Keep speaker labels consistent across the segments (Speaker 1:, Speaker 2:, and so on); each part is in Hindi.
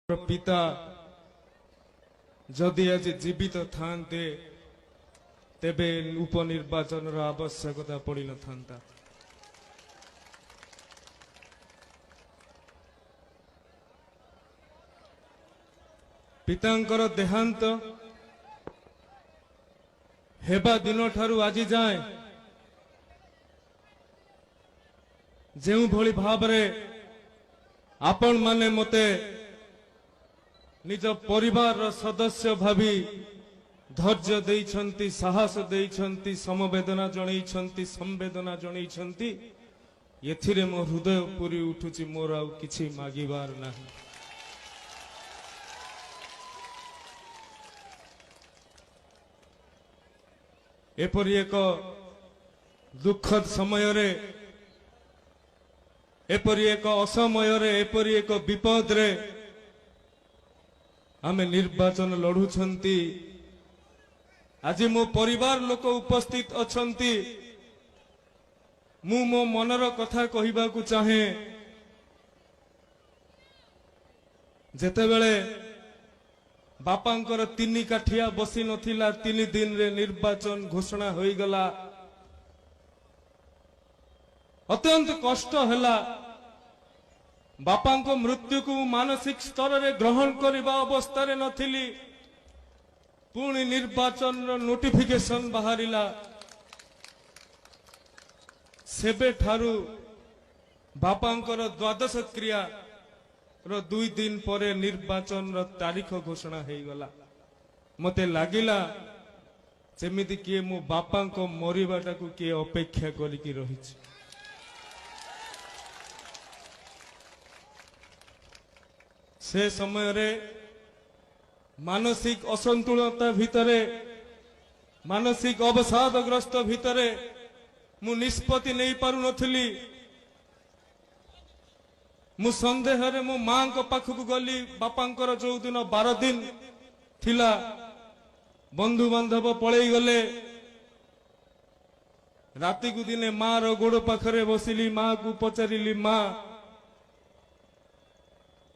Speaker 1: पिता जदि आज जीवित थांते तेबे उपनिर्वाचन आवश्यकता पड़ न था। पितांकर देहांत हेबा दिन ठारू आज जाए जो भली भाव आपण माने मते निज परिवार सदस्य भावी धैर्य देइछंती, साहस देइछंती, समवेदना जणैछंती, संवेदना जणैछंती। एथिरे मो हृदय पूरी उठुची, मोर आउ किछि मागिबार नाही। एपरि एक दुखद समय रे, एपरि एक असमय रे, एपरि एक विपद रे आमे निर्वाचन लड़ुछंती। आज मो परिवार लोक उपस्थित अछंती। मु मो मनर कथा कहिबा को चाहे। जेतेबेले बापांकर 3 काठिया बसी नथिला, 3 दिन रे निर्वाचन घोषणा होई गला। अत्यंत कष्ट हला। बापा को मृत्यु को मानसिक स्तर रे ग्रहण करबा अवस्था रे नथिली। पुणी निर्वाचन नोटिफिकेशन बाहरिला। सेबे ठारू बापांकर द्वादश क्रिया रो 2 दिन परे निर्वाचन रो तारीख घोषणा हो गला। मते लागिला जेमिति किए मो बापा को मरिबाटा को किए अपेक्षा करिकी रहिछि। से समय रे मानसिक असंतुलता भितरे, मानसिक अवसादग्रस्त भितरे मु निष्पत्ति नहीं पारु नथिली। मु संदेह रे मो मां को पाखु गली। बापांकर जो दिन 12 दिन थिला, बंधु बांधव पळेई गले। राति को दिने मां रो गोड़ पाखरे बसिली। मां को पचारिली, मां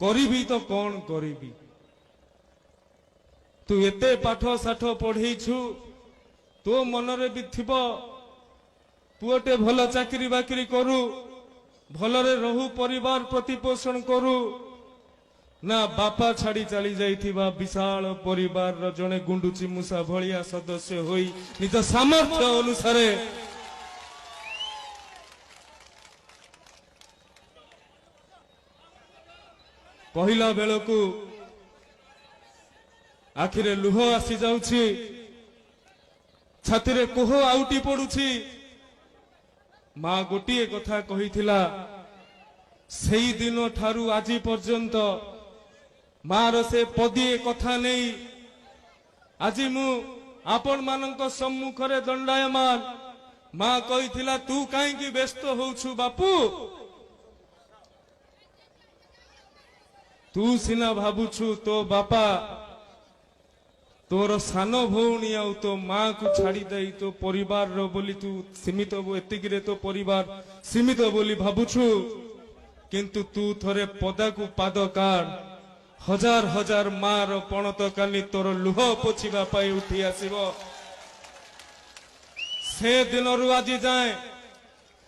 Speaker 1: करीबी तो कौन करीबी? तू एते पाठ साठ पढ़ेइछु, तो मनरे भी थिबो पुओटे भल चाकरी बाकरी करू, भलरे रहू, परिवार प्रतिपोषण करू ना बापा छाड़ी चली जाइथिबा विशाल परिवार रो जने गुंडुची मूसा भलिया सदस्य होई निज सामर्थ्य अनुसारे कहला बेलकू आखिरे लुह आसी जाउछि, छाती रे कोह आउटी पड़ुछि। मां गोटिए कथा कहिथिला, सेई दिन ठारू आजी पर्यंत मार से पदिए कथा नहीं। आजी मु आपण मानक सम्मुख रे दंडायमान। मां कहिथिला, तू काई की व्यस्त होउछु बापू? तू सिना भाबुछु तो बापा तोर सान भौणी आउ तो मां को छाड़ी दे तो परिवार रो बोली तू सीमित एतिक रे तो परिवार सीमित बोली भाबुछु। किंतु तू थरे पदा को पाद काढ़, हजार हजार मां रो पणत कानी तोर लुह पोछिबा पाई उठी आसीबो। से दिनरु आजी जाए,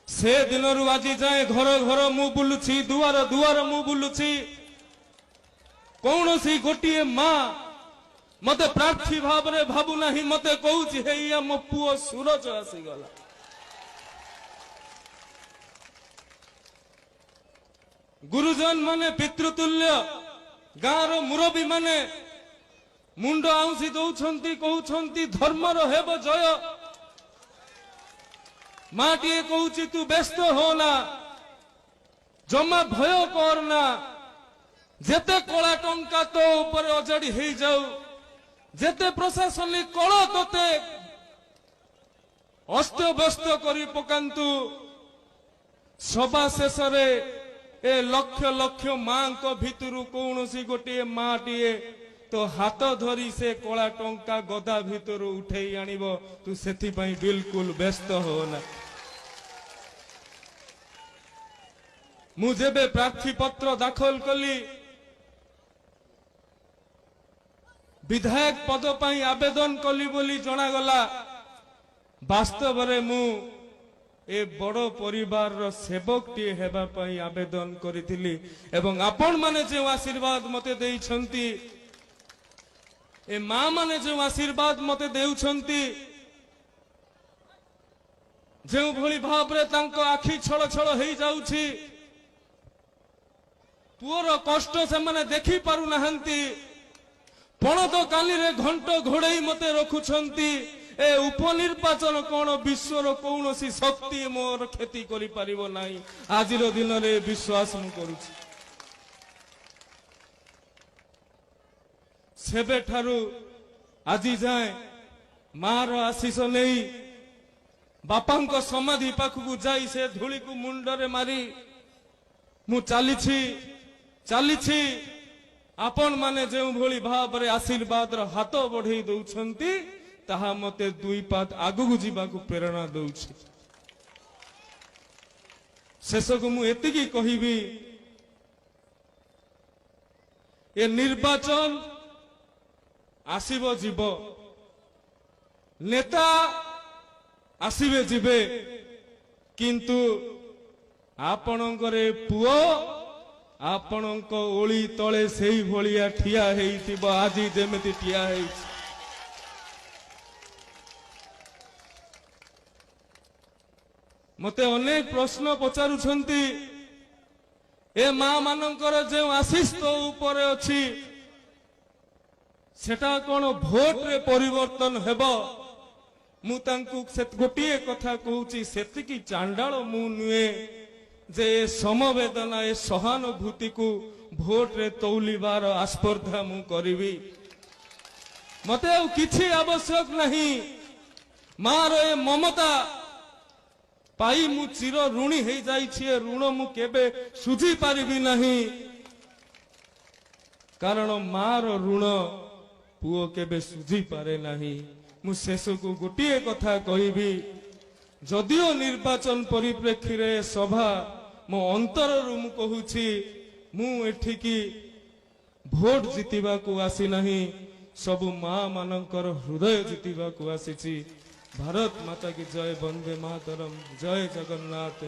Speaker 1: से दिनरु आजी जाए घर घर मु बुलुछि, दुआर दुआर मु बुलुछि। कौन सी गोटिए मां मते प्रार्थी भाव रे भाबु नाही। मते कहूछि, हेया मो पुओ सूरज आसी गला। गुरुजन माने पितृतुल्य, गाँर मुरबी माने मुंड आउसी दौछंती, कहउछंती धर्मर हेब जय। माटिए कहूछि, तू व्यस्त हो ना, जमा भय करना। जेते कला टंका तो ऊपर अजड़ी हो जाऊ, जेते प्रशासनिक कल तोते अस्त व्यस्त करी पकांतु, सभा शेष रे ए लक्ष लक्ष मां को भितरु कौनसी गोटे माटिए तो हाथ धरी से कला टंका गदा भितरु उठेई आनिबो। तू सेथि पई बिल्कुल व्यस्त हो ना। मु जेबे प्रार्थी पत्र दाखल कली विधायक पद पर आवेदन कली बोली जनागला वास्तव में मु ए बड़ परिवार सेवक टी हेबा पई आवेदन करिथिली एवं आपण माने जो आशीर्वाद मते देइछंती ए मां माने जो आशीर्वाद मते देउछंती जो भली भाव रे तांको आखि छळ छळ हेई जाउछि पुअर कष्ट से माने देखि पारु नहंती पणत काली रे घंट घोड़ई मते रखुछंती ए उपनिर्वाचन कौन विश्वर कौन सी शक्ति मोर क्षति करि परिबो नाही आजिर दिन रे विश्वास मु करूछि सेबे ठारू आजि जाए मार आशीष नहीं बापांको समाधि पाखकु जाई से धूली को मुंडरे मारी मु चालिछि आपण माने जो भली भाव रे आशीर्वाद रो हाथ बढ़ई दउछंती ताहा मते दुई पात आगु जीवाकु प्रेरणा दउछि शेषकु मु एतिकी कहिबी ए निर्वाचन आसीबो जीव नेता आसीबे जीवे किंतु आपणंकरे पुओ आपणंक ओली तळे सेही भलिया ठिया हेइतिबो आजि जेमिति ठिया हेइछि मते अनेक प्रश्न पचारुछंती ए मां मानकर जे आशीष तो ऊपर अछि सेटा कोन भोट रे परिवर्तन हेबो मु तांकु से गोटिए कथा कहूची सेतिकी चांडाळ मु नुए जे समवेदना ए सहानुभूति को भोट रे तौलिबार आस्पर्धा मु करिवि मते किछि आवश्यक नहीं मार ए ममता पाई मु चिर ऋणी हे जाई छिए ऋण मु केबे सुझी पारिबि नहीं कारण मार ऋण पुओ केबे सुझी पारे नहीं मु शेष को गोटिए कथा कहिबी जदियो निर्वाचन परिप्रेक्षी रे सभा मो अंतर रु मु कहूछि मु एठिकी भोट जितिबा को आसी नहीं सब मां मानकर हृदय जितिबा को आसीछि भारत माता की जय वंदे मातरम जय जगन्नाथ।